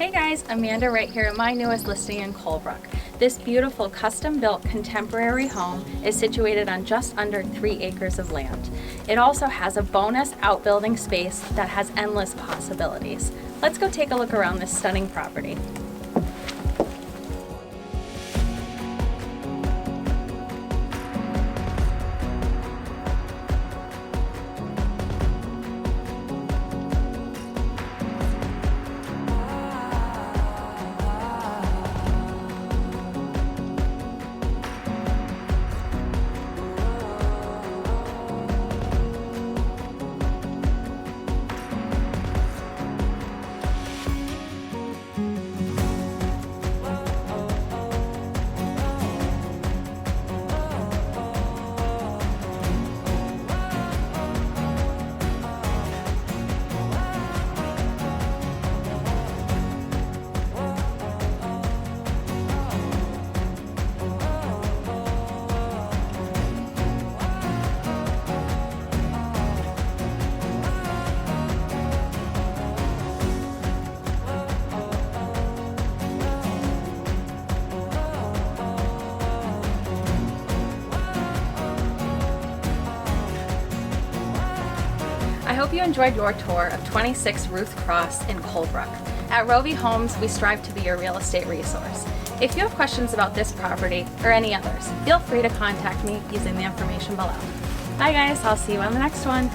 Hey guys, Amanda Wright here at my newest listing in Colebrook. This beautiful custom-built contemporary home is situated on just under 3 acres of land. It also has a bonus outbuilding space that has endless possibilities. Let's go take a look around this stunning property. I hope you enjoyed your tour of 26 Ruth Cross in Colebrook. At Rovi Homes, we strive to be your real estate resource. If you have questions about this property or any others, feel free to contact me using the information below. Bye guys, I'll see you on the next one.